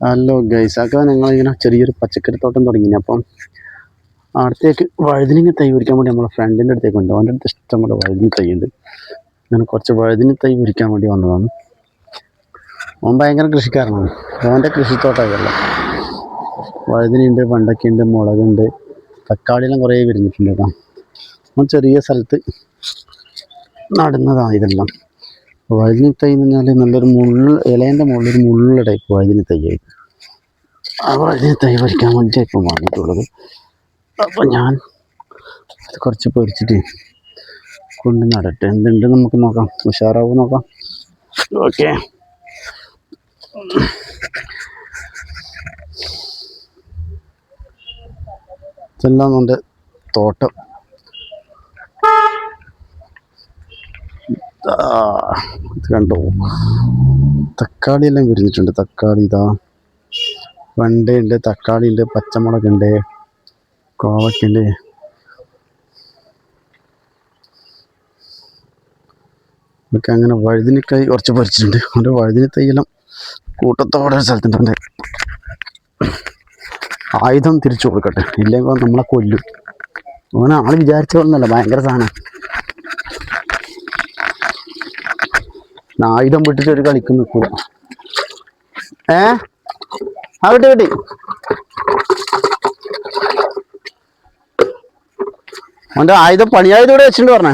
Hello guys, ഒക്കെ ഞങ്ങളിങ്ങനെ ചെറിയൊരു പച്ചക്കറി തോട്ടം തുടങ്ങി. അപ്പം അടുത്തേക്ക് വഴുതിനിങ്ങ തൈ പൊരിക്കാൻ വേണ്ടി നമ്മളെ ഫ്രണ്ടിൻ്റെ അടുത്തേക്ക് ഉണ്ട്. അവൻ്റെ അടുത്ത് ഇഷ്ടംപോലെ വഴുതിനി തൈ ഉണ്ട്. അങ്ങനെ കുറച്ച് വഴുതിനി തൈ പൊരിക്കാൻ വേണ്ടി വന്നതാണ്. അവൻ ഭയങ്കര കൃഷിക്കാരനാണ്. അവൻ്റെ കൃഷിത്തോട്ടമല്ല, വഴുതിനിയുണ്ട്, വെണ്ടയ്ക്കുണ്ട്, മുളകുണ്ട്, തക്കാളിയെല്ലാം കുറേ വിരിഞ്ഞിട്ടുണ്ട് കേട്ടോ. അവൻ ചെറിയ സ്ഥലത്ത് നടുന്നതാണ് ഇതെല്ലാം. വഴുതിനി തൈ എന്ന് പറഞ്ഞാൽ നല്ലൊരു ഇലേൻ്റെ മുകളിലൊരു മുള്ളുള്ള ടൈപ്പ് വഴുതിനി തൈയായി. ആ വഴുതിനി തൈ പൊരിക്കാൻ വേണ്ടിയിട്ടാണ് ഇപ്പം വാങ്ങിയിട്ടുള്ളത്. അപ്പോൾ ഞാൻ അത് കുറച്ച് പൊരിച്ചിട്ട് കൊണ്ട് നടട്ടെ, എന്തുണ്ട് നമുക്ക് നോക്കാം, ഉഷാറാവും നോക്കാം. ഓക്കെ, ഇതെല്ലാം നമ്മുടെ തോട്ടം. ഇത് കണ്ടോ, തക്കാളി എല്ലാം വിരിഞ്ഞിട്ടുണ്ട്. തക്കാളി ഇതാ, വെണ്ടയുണ്ട്, തക്കാളി ഉണ്ട്, പച്ചമുളകുണ്ട്, കോവയ്ക്കുണ്ട്. ഒക്കെ അങ്ങനെ വഴുതിനിക്കായി കുറച്ച് പറിച്ചിട്ടുണ്ട്. അവൻ്റെ വഴുതിനി തൈയെല്ലാം കൂട്ടത്തോടെ സ്ഥലത്തുണ്ട്. ആയുധം തിരിച്ചു കൊടുക്കട്ടെ, ഇല്ലെങ്കിൽ നമ്മളെ കൊല്ലും. അങ്ങനെ ആൾ വിചാരിച്ചതൊന്നുമല്ല, ഭയങ്കര സാധനം. ആയുധം വിട്ടിട്ട് ഒരു കളിക്കും നിൽക്കുക. ആ കിട്ടി കിട്ടി. അവൻ്റെ ആയുധം പണിയായത് ഇവിടെ വെച്ചിട്ട് പറഞ്ഞേ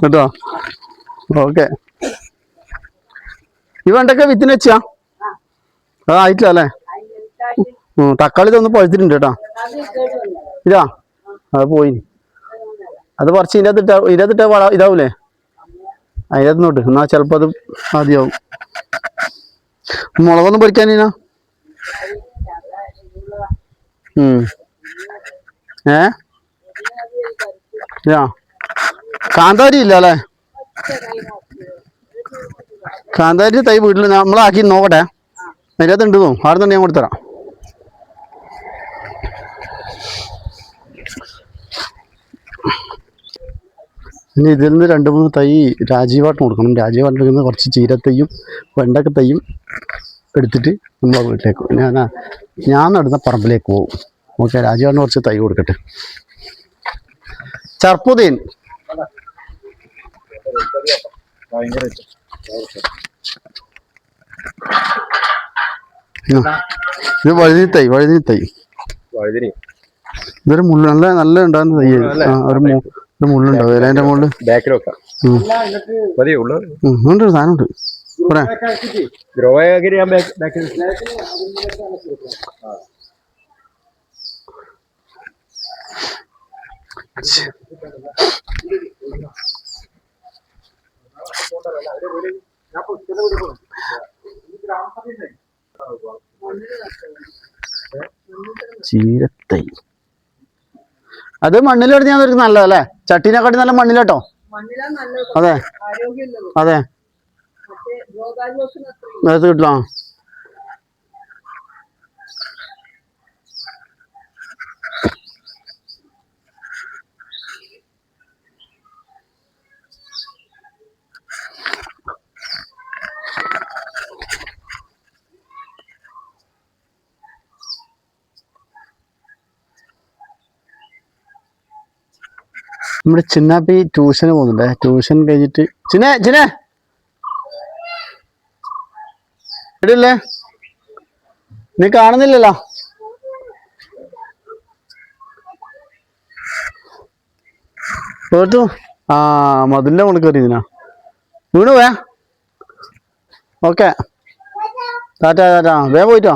കേട്ടോ. ഓക്കെ, ഈ വെണ്ടൊക്കെ വിത്തിന് വെച്ചാ ആയിട്ടില്ല അല്ലേ? തക്കാളി ഇതൊന്ന് പഴുത്തിട്ടുണ്ട് കേട്ടോ. ഇതാ, അത് പോയി. അത് കുറച്ച് ഇതിനകത്തിട്ട ഇതാവൂലേ? അതിനകത്ത് നോട്ട് എന്നാ ചിലപ്പോ അത് മതിയാവും. മുളകൊന്നും പൊരിക്കാനില്ല. കാന്താരി ഇല്ല അല്ലേ? കാന്താരി തൈ വീട്ടിൽ നമ്മളാക്കി നോക്കട്ടെ. അതിനകത്ത് ഉണ്ട് തോന്നും. അവിടെ തന്നെ ഞാൻ കൊടുത്തരാം. ഇനി ഇതിൽ നിന്ന് 2-3 തൈ രാജീവാട്ടിന് കൊടുക്കണം. രാജീവാട്ടിൽ നിന്ന് കുറച്ച് ചീരത്തൈയും വെണ്ടക്ക തൈയും എടുത്തിട്ട് നമ്മളെ വീട്ടിലേക്ക് ഞാൻ നടുന്ന പറമ്പിലേക്ക് പോകും. ഓക്കെ, രാജീവാട്ടിന് കുറച്ച് തൈ കൊടുക്കട്ടെ. ചർപ്പുദീൻ ഇത് വഴുതിനി തൈ ഇതൊരു മുള്ള നല്ല ഉണ്ടാകുന്ന തൈ. ഒരു മുള്ളുണ്ടാവും അതിന്റെ മുകളിൽ. ഉണ്ട്, സാധനമുണ്ട്. ചീരത്തൈ അത് മണ്ണിലെടുത്ത് ഞാൻ ഒരു നല്ലതല്ലേ? ചട്ടീനെക്കാട്ടി നല്ല മണ്ണിലോട്ടോ. അതെ അതെ, അത് കിട്ടില്ല. നമ്മുടെ ചിന്നാപ്പി ട്യൂഷന് പോകുന്നുണ്ട്. ട്യൂഷൻ കഴിഞ്ഞിട്ട് ചിന്നെ ഇടില്ലേ? നീ കാണുന്നില്ലല്ലോ. പോർത്തു മതിലിന്റെ മുകളിൽ കയറി ഇതിനാ വീണു പോയാ. ഓക്കെ, ടാറ്റാ. വേഗം പോയിട്ടോ.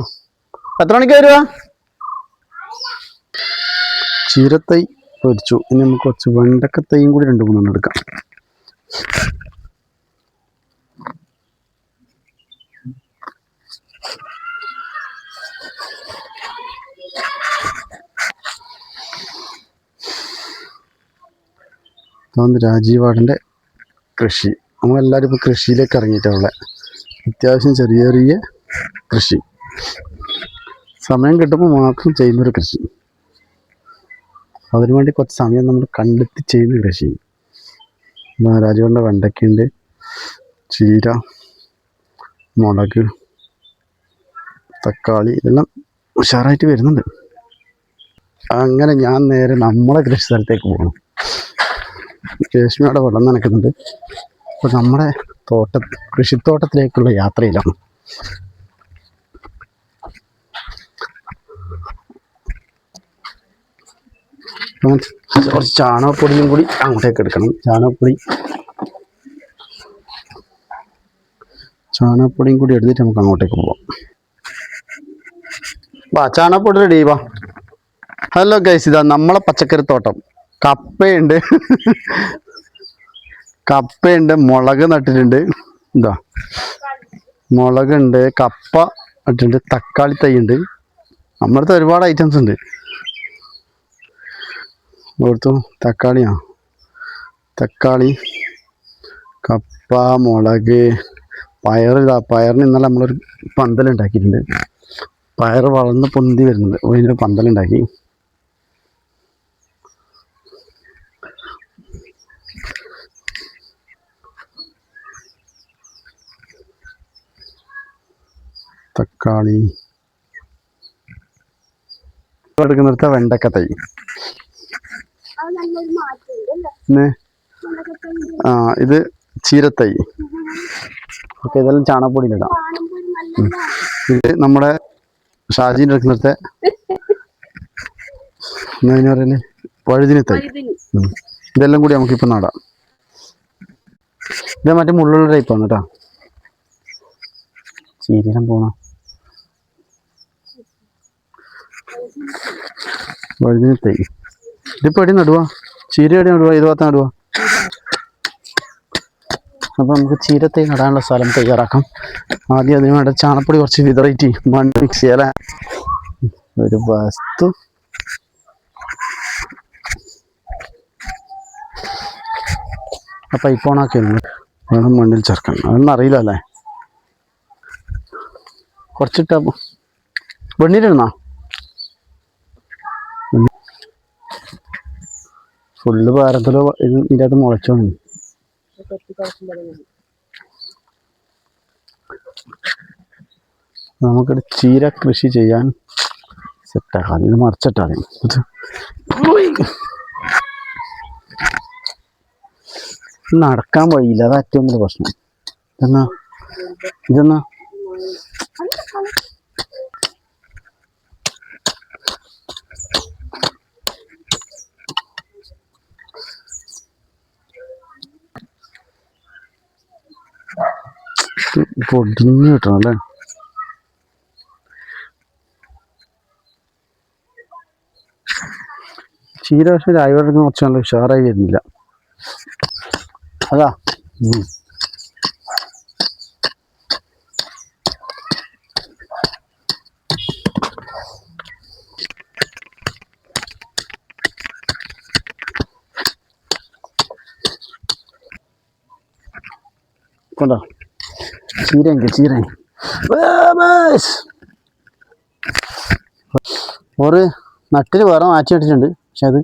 എത്ര മണിക്ക് വരുവാ? ചീരത്തൈ പൊരിച്ചു. ഇനി നമുക്ക് കുറച്ച് വെണ്ടക്കത്തൈയും കൂടി 2-3 എടുക്കാം. അതാണ് രാജീവാടിൻ്റെ കൃഷി. നമ്മളെല്ലാവരും ഇപ്പോൾ കൃഷിയിലേക്ക് ഇറങ്ങിയിട്ടുള്ള അത്യാവശ്യം ചെറിയ ചെറിയ കൃഷി, സമയം കിട്ടുമ്പോൾ മാത്രം ചെയ്യുന്നൊരു കൃഷി. അതിനുവേണ്ടി കുറച്ച് സമയം നമ്മൾ കണ്ടെത്തി ചെയ്യുന്ന കൃഷി. രാജീവാടിൻ്റെ വെണ്ടയ്ക്കുണ്ട്, ചീര, മുളക്, തക്കാളി ഇതെല്ലാം ഉഷാറായിട്ട് വരുന്നുണ്ട്. അങ്ങനെ ഞാൻ നേരെ നമ്മളെ കൃഷി സ്ഥലത്തേക്ക് പോകണം. രേഷ്മയുടെ വെള്ളം നനയ്ക്കുന്നുണ്ട്. അപ്പോൾ നമ്മുടെ കൃഷിത്തോട്ടത്തിലേക്കുള്ള യാത്രയിലാണ്. കുറച്ച് ചാണകപ്പൊടിയും കൂടി അങ്ങോട്ടേക്ക് എടുക്കണം. ചാണകപ്പൊടിയും കൂടി എടുത്തിട്ട് നമുക്ക് അങ്ങോട്ടേക്ക് പോവാം. വാ, ചാണകപ്പൊടി റെഡി വാ. ഹലോ ഗൈസ്, ഇതാ നമ്മളെ പച്ചക്കറി തോട്ടം. കപ്പയുണ്ട്, മുളക് നട്ടിട്ടുണ്ട്. എന്താ മുളകുണ്ട്, കപ്പ നട്ടിട്ടുണ്ട്, തക്കാളി തൈ ഉണ്ട്. നമ്മുടെ ഒരുപാട് ഐറ്റംസ് ഉണ്ട്. ഓർത്തു തക്കാളി, കപ്പ, മുളക്, പയറിന് ഇന്നലെ നമ്മളൊരു പന്തലുണ്ടാക്കിയിട്ടുണ്ട്. പയർ വളർന്ന് പൊന്തി വരുന്നുണ്ട്. അതിനൊരു പന്തലുണ്ടാക്കി. തക്കാളി എടുക്കുന്നിടത്ത വെണ്ടക്ക തൈ. ഇത് ചീരത്തൈ. ഓക്കെ, ഇതെല്ലാം ചാണകപ്പൊടിയിലിടാം. ഇത് നമ്മുടെ ഷാജീൻ്റെ എടുക്കുന്നിടത്തെ എന്താ പറയുന്നത്, വഴുതിനി തൈ. ഇതെല്ലാം കൂടി നമുക്കിപ്പോൾ നടാം. ഇത് മറ്റേ മുള്ളുള്ള ടൈപ്പാണ് കേട്ടോ. ചീരം പോണ വഴുതിനി തൈ. ഇതിപ്പോൾ എവിടെ നടുവാ? ചീര എവിടെ നടുവാ? ഇത് ഭാഗത്ത് നടുവാ. അപ്പോൾ നമുക്ക് ചീരത്തൈ നടാനുള്ള സ്ഥലം തയ്യാറാക്കാം. ആദ്യം അതിന് വേണ്ട ചാണപ്പൊടി കുറച്ച് വിതറിയിട്ട് മണ്ണ് മിക്സ് ചെയ്യാൻ ഒരു വസ്തു. ആ പൈപ്പ് ഓണാക്കി വേണം മണ്ണിൽ ചേർക്കാൻ. അതൊന്നും അറിയില്ല അല്ലേ. കുറച്ചിട്ട വെണ്ണീരിടുന്നാ ഫുള്ള് ഭാരത്തിലോ ഇതിൻ്റെ അകത്ത് മുളച്ചോ. നമുക്കൊരു ചീര കൃഷി ചെയ്യാൻ സെറ്റാക്കാം. ഇത് മറിച്ചിട്ടാണ് നടക്കാൻ വഴിയില്ല. അത് ഏറ്റവും വലിയ പ്രശ്നം. ഇതെന്നാ പൊടിഞ്ഞു കിട്ടണം അല്ലേ. ചീര പക്ഷേ രാവിലെ കുറച്ച് നല്ല ഉഷാറായി വരുന്നില്ല. അതാ കൊണ്ടോ ചീര ഒരു നട്ടിൽ വേറെ മാറ്റി നട്ടിട്ടുണ്ട്. പക്ഷെ അത്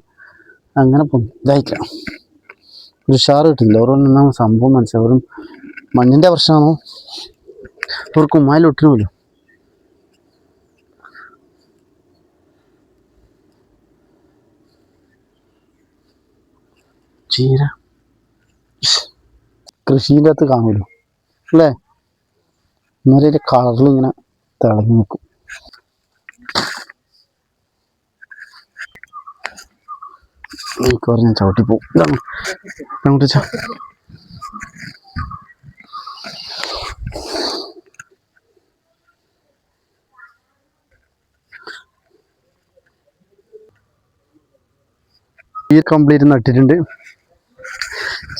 അങ്ങനെ ഇതായിട്ടില്ല, ഒരു ഉഷാറ് കിട്ടില്ല. ഓരോന്നും സംഭവം മനസ്സിലാവും. വെറും മണ്ണിൻ്റെ പ്രശ്നമാണോ ഒരു കുമ്മായിലൊട്ടിനുമല്ലോ. ചീര കൃഷിൻ്റെ അകത്ത് കാണുമല്ലോ അല്ലേ. എന്നാലും കളറിലിങ്ങനെ തിളങ്ങി നിൽക്കും. എനിക്ക് പറഞ്ഞ ചവിട്ടിപ്പോവും. ഇതാണ് അങ്ങോട്ട് ഈ കംപ്ലീറ്റ് നട്ടിട്ടുണ്ട്.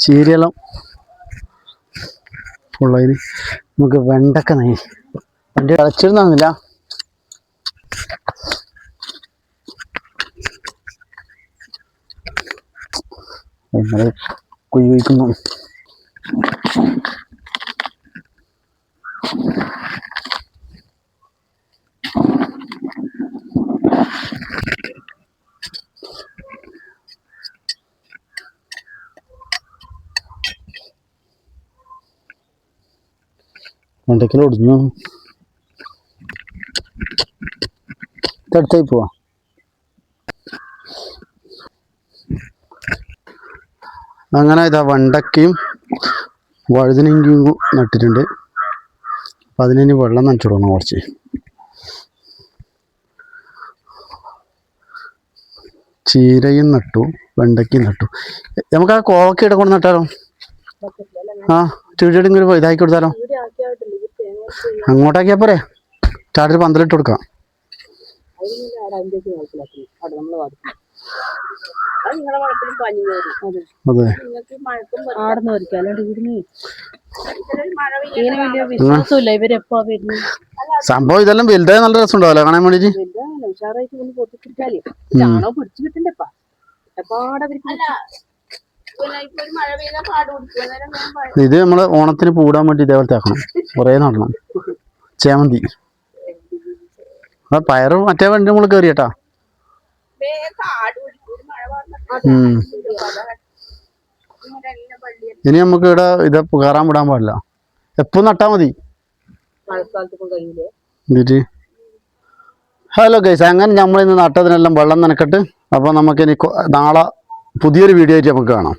ചീരയെല്ലാം ഫുള്ളതിന് നമുക്ക് വെണ്ടക്ക നയി വണ്ടി കളിച്ചിരുന്നില്ല. ഇന്നലെ കുഴി വയ്ക്കുന്നു. വെണ്ടയ്ക്കൽ ഒടിഞ്ഞു. ഇതടുത്തായി പോവാ. അങ്ങനെ ഇതാ വെണ്ടക്കയും വഴുതനങ്ങയും നട്ടിട്ടുണ്ട്. അപ്പം അതിന് വെള്ളം നനച്ചു കൊടുക്കണം കുറച്ച്. ചീരയും നട്ടു, വെണ്ടക്കയും നട്ടു. നമുക്ക് ആ കോവക്ക ഇവിടെ കൊണ്ട് നട്ടാലോ? ആ ചെടിയുടെ ഇങ്ങനെ ഇതാക്കി കൊടുത്താലോ? അങ്ങോട്ടാക്കിയാ പോരെ? ചാടിൽ പന്തലിട്ട് കൊടുക്കാം. അതെ, സംഭവം ഇതെല്ലാം വലുതായ നല്ല രസം ഉണ്ടാവല്ലോ കാണാൻ വേണ്ടിട്ട്. ഇത് നമ്മള് ഓണത്തിന് പൂടാൻ വേണ്ടി ഇതേപോലത്തെ ആക്കണം. കുറേ നടണം. ചേമന്തി ആ പയറ് മറ്റേ വണ്ടി നമ്മൾ കയറിയട്ടാ. ഇനി നമുക്ക് ഇവിടെ ഇത് കയറാൻ വിടാൻ പാടില്ല. എപ്പോ നട്ടാ മതി. ഹലോ ഗൈസ്, അങ്ങനെ നമ്മൾ ഇന്ന് നട്ടതിനെല്ലാം വെള്ളം നനക്കട്ട്. അപ്പോൾ നമുക്കിനി നാളെ പുതിയൊരു വീഡിയോ ആയിട്ട് നമുക്ക് കാണാം.